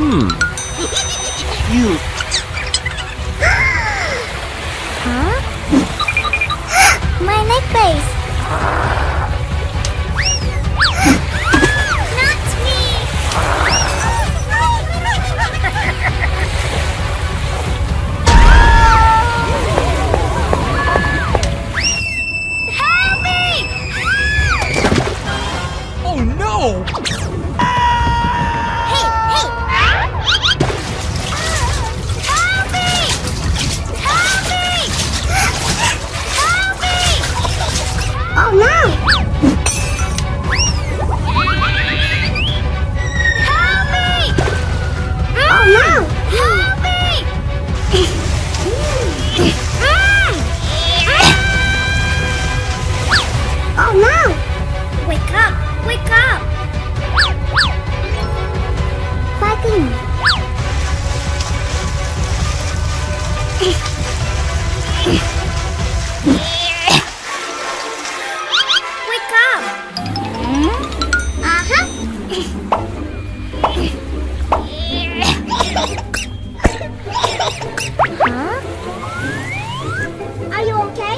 You. Huh? My necklace. Not me. Help me! Oh no! Hey, hey! Help me! Help me! Help me! Oh no! Help me! Oh no! Help me! Oh no! Wake up! Wake up! Fighting! Wake up! Uh-huh! Huh? Are you okay?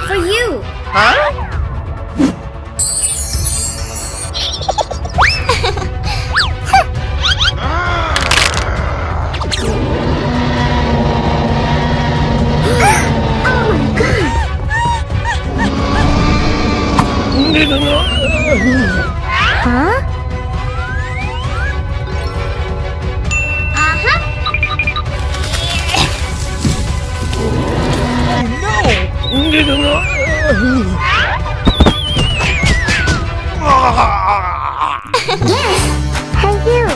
For you. Huh? Uh-huh. Yes. Hey you.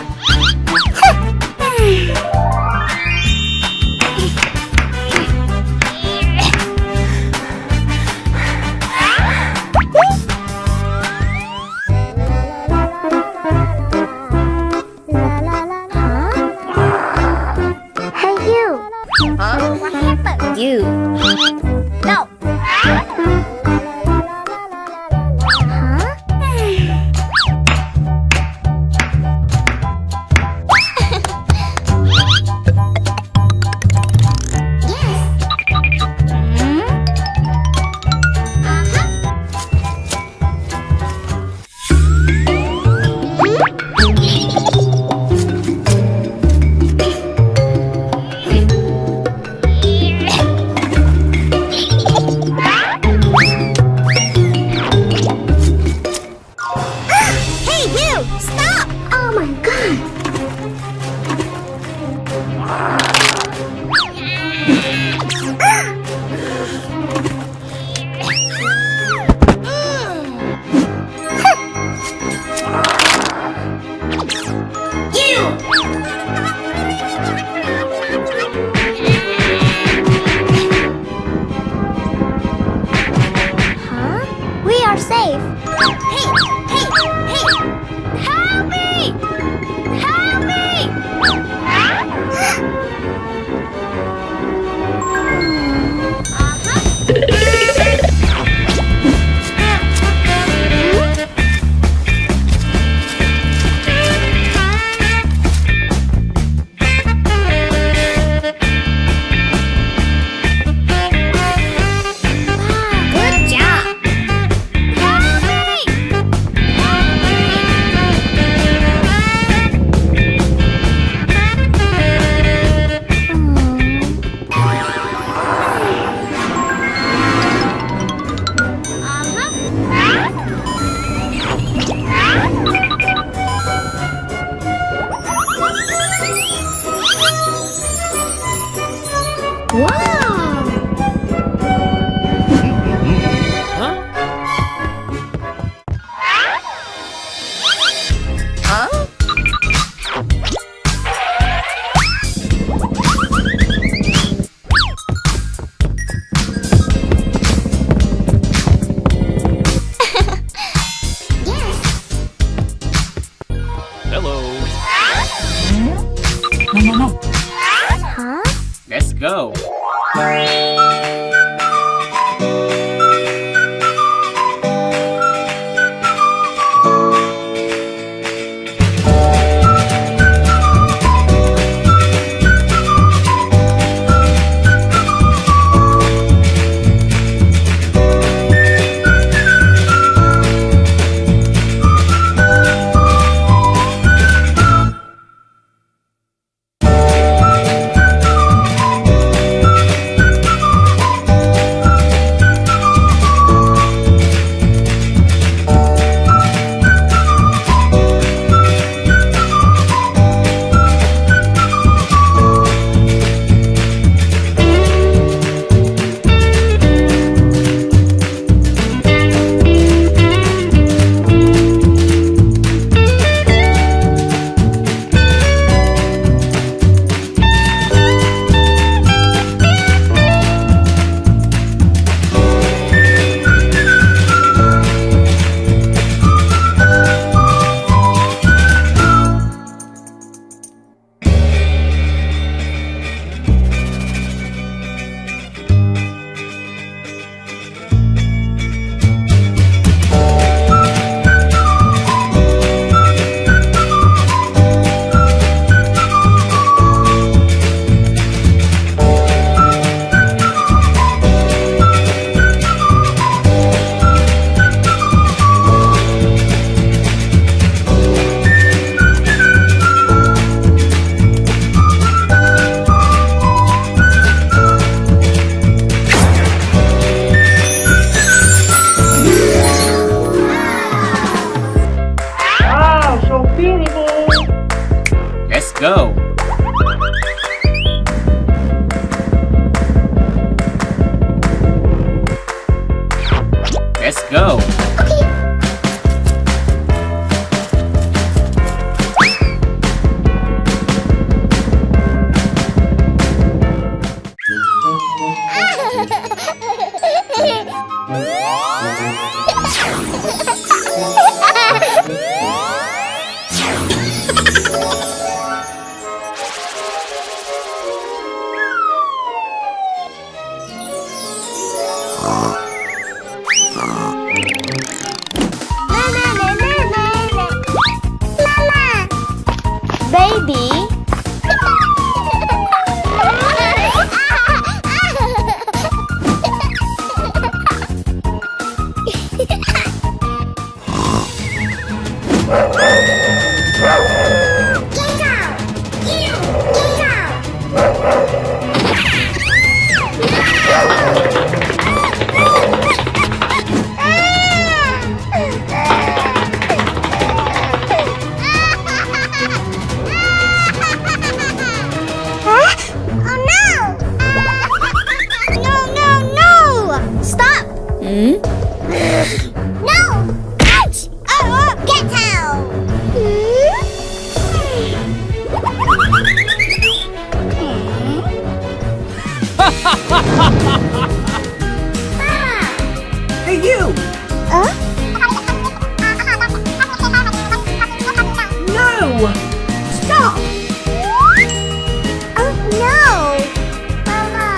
Hey you. What happened? You. No. Huh? Yes. Hey you! Stop! Oh my god! Huh? We are safe. Hey! Hey! Hey! Help me! Help Hello. No. Huh? Let's go. Let's go. Let's go. Baby. No! Ouch! Get down! Hey, you! No! Stop! Oh no! Mama!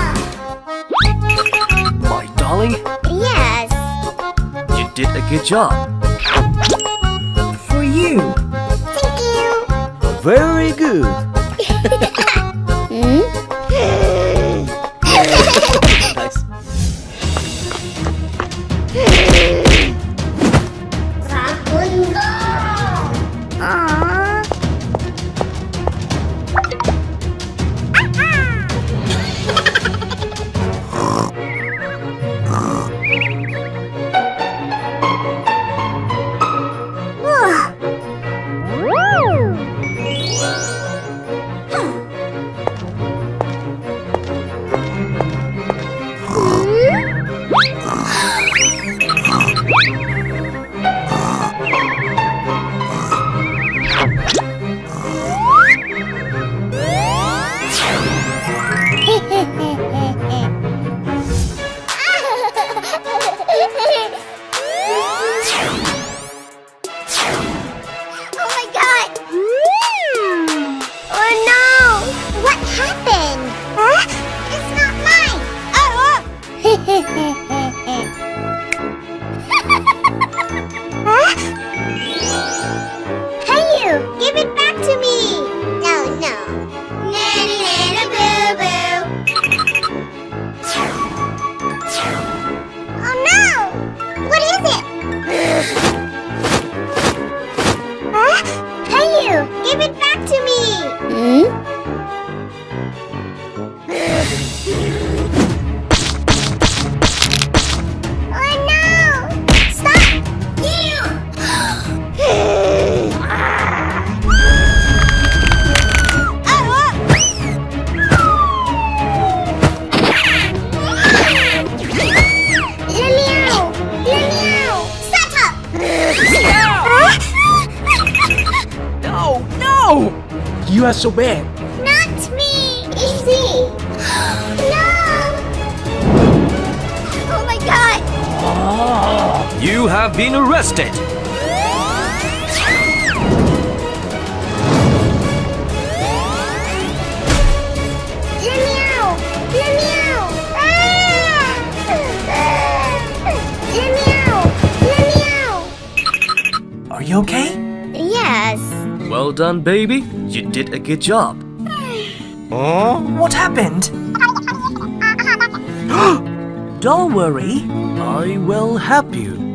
My darling, Yes! you did a good job. For you. Thank you! Very good. Nice. Give it back to me! Oh no! Stop! Meow! Meow! Shut up! No, no! You are so bad. Not me! Easy! No! Oh my god! You have been arrested. Meow! Meow! Meow! Meow! Are you okay? Yes. Well done, baby. You did a good job. What happened? Don't worry. I will help you.